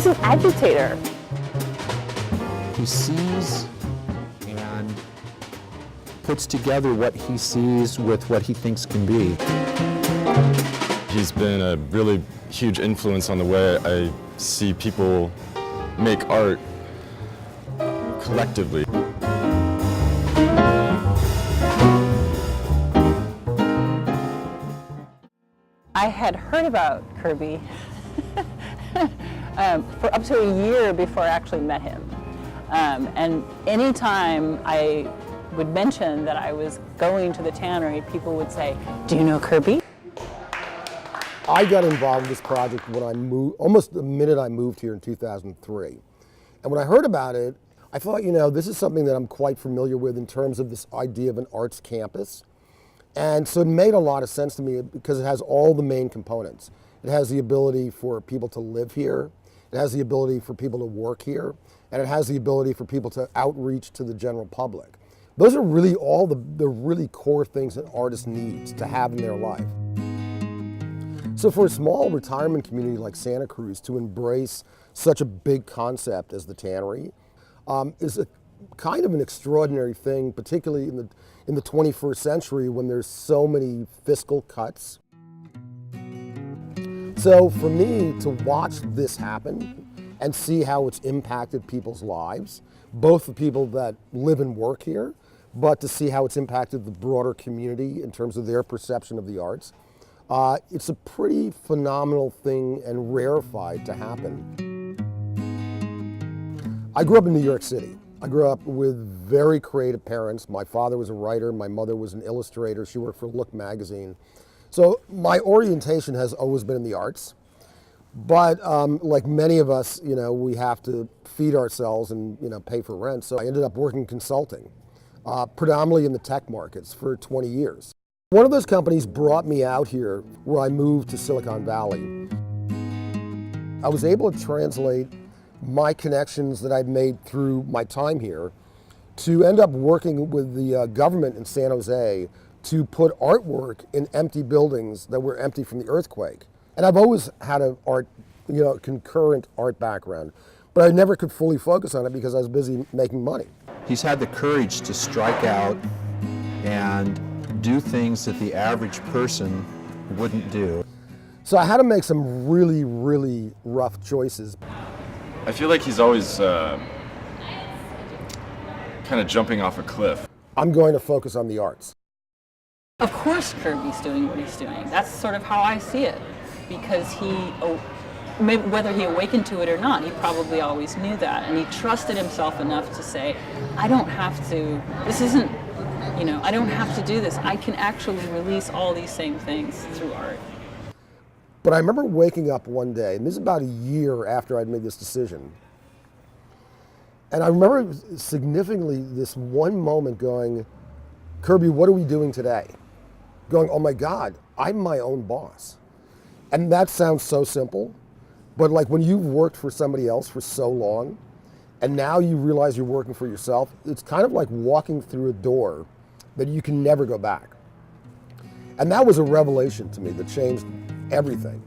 He's an agitator. He sees and puts together what he sees with what he thinks can be. He's been a really huge influence on the way I see people make art collectively. I had heard about Kirby for up to a year before I actually met him. And anytime I would mention that I was going to the tannery, people would say, "Do you know Kirby?" I got involved in this project when I moved, almost the minute I moved here in 2003. And when I heard about it, I thought, this is something that I'm quite familiar with in terms of this idea of an arts campus. And so it made a lot of sense to me because it has all the main components. It has the ability for people to live here. It has the ability for people to work here. And it has the ability for people to outreach to the general public. Those are really all the really core things that artists need to have in their life. So for a small retirement community like Santa Cruz to embrace such a big concept as the tannery is a kind of an extraordinary thing, particularly in the 21st century when there's so many fiscal cuts. So for me to watch this happen and see how it's impacted people's lives, both the people that live and work here, but to see how it's impacted the broader community in terms of their perception of the arts, it's a pretty phenomenal thing and rarefied to happen. I grew up in New York City. I grew up with very creative parents. My father was a writer, my mother was an illustrator. She worked for Look magazine. So my orientation has always been in the arts. But like many of us, we have to feed ourselves and pay for rent. So I ended up working consulting, predominantly in the tech markets for 20 years. One of those companies brought me out here where I moved to Silicon Valley. I was able to translate my connections that I'd made through my time here to end up working with the government in San Jose to put artwork in empty buildings that were empty from the earthquake. And I've always had a concurrent art background, but I never could fully focus on it because I was busy making money. He's had the courage to strike out and do things that the average person wouldn't do. So I had to make some really, really rough choices. I feel like he's always kind of jumping off a cliff. I'm going to focus on the arts. Of course Kirby's doing what he's doing. That's sort of how I see it. Because whether he awakened to it or not, he probably always knew that. And he trusted himself enough to say, I don't have to, I don't have to do this. I can actually release all these same things through art. But I remember waking up one day, and this is about a year after I'd made this decision. And I remember significantly this one moment going, Kirby, what are we doing today? Going, oh my God, I'm my own boss. And that sounds so simple, but like when you've worked for somebody else for so long, and now you realize you're working for yourself, it's kind of like walking through a door that you can never go back. And that was a revelation to me that changed everything.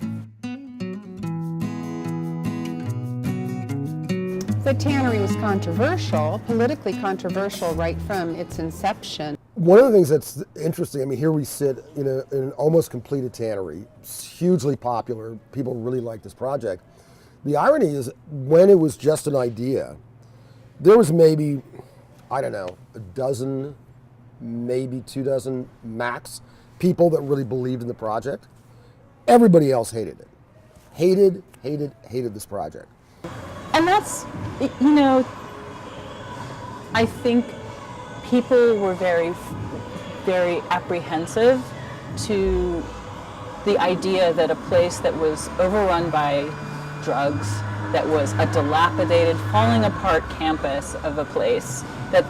The tannery was controversial, politically controversial right from its inception. One of the things that's interesting, here we sit in an almost completed tannery. It's hugely popular. People really like this project. The irony is when it was just an idea, there was maybe, I don't know, a dozen, maybe 24 max people that really believed in the project. Everybody else hated it. Hated this project. And that's, I think people were very, very apprehensive to the idea that a place that was overrun by drugs, that was a dilapidated, falling apart campus of a place, that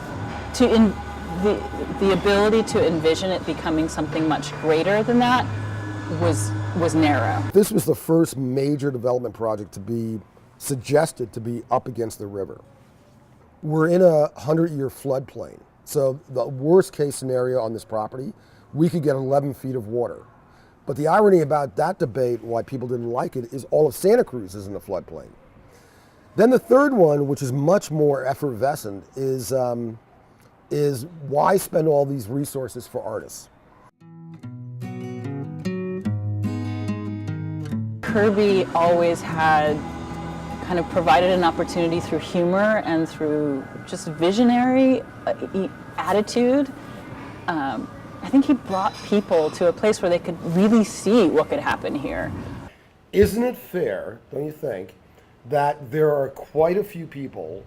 the ability to envision it becoming something much greater than that was narrow. This was the first major development project to be suggested to be up against the river. We're in a 100-year floodplain. So the worst case scenario on this property, we could get 11 feet of water. But the irony about that debate, why people didn't like it, is all of Santa Cruz is in the floodplain. Then the third one, which is much more effervescent, is why spend all these resources for artists? Kirby always had kind of provided an opportunity through humor and through just visionary attitude. I think he brought people to a place where they could really see what could happen here. Isn't it fair, don't you think, that there are quite a few people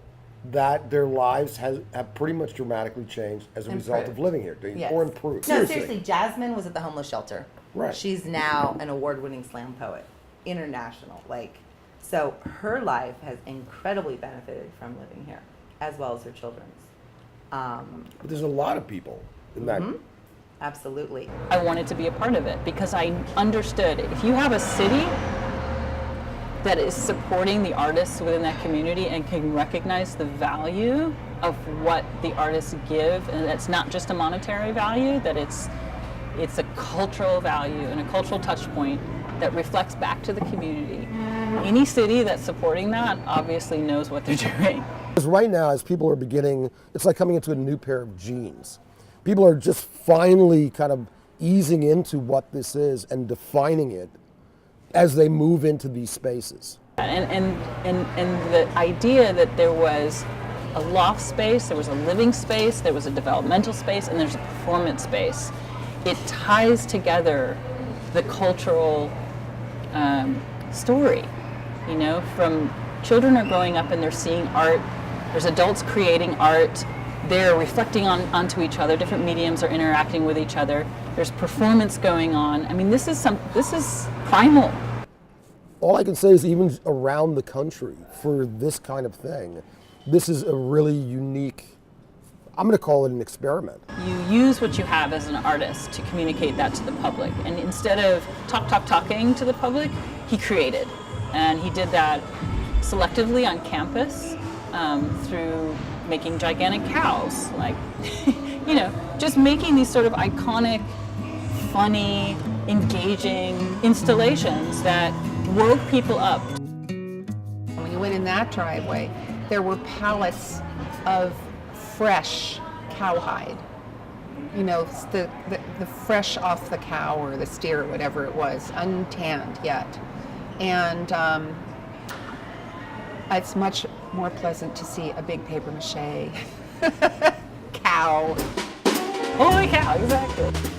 that their lives have pretty much dramatically changed as a result of living here? Yes. Or improved? No, seriously, Jasmine was at the homeless shelter. Right. She's now an award-winning slam poet, international. So her life has incredibly benefited from living here, as well as her children's. But there's a lot of people in that. Absolutely. I wanted to be a part of it because I understood if you have a city that is supporting the artists within that community and can recognize the value of what the artists give, and it's not just a monetary value, that it's a cultural value and a cultural touch point that reflects back to the community. Any city that's supporting that obviously knows what they're doing. Because right now, as people are beginning, it's like coming into a new pair of jeans. People are just finally kind of easing into what this is and defining it as they move into these spaces. And the idea that there was a loft space, there was a living space, there was a developmental space, and there's a performance space. It ties together the cultural story. You know, from children are growing up and they're seeing art, there's adults creating art, they're reflecting onto each other, different mediums are interacting with each other, there's performance going on. I mean, this is primal. All I can say is even around the country for this kind of thing, this is a really unique, I'm going to call it an experiment. You use what you have as an artist to communicate that to the public. And instead of talking to the public, he created. And he did that selectively on campus through making gigantic cows, like, you know, just making these sort of iconic, funny, engaging installations that woke people up. When you went in that driveway, there were pallets of fresh cowhide. You know, the fresh off the cow or the steer or whatever it was, untanned yet. And it's much more pleasant to see a big paper mache cow. Holy cow, exactly.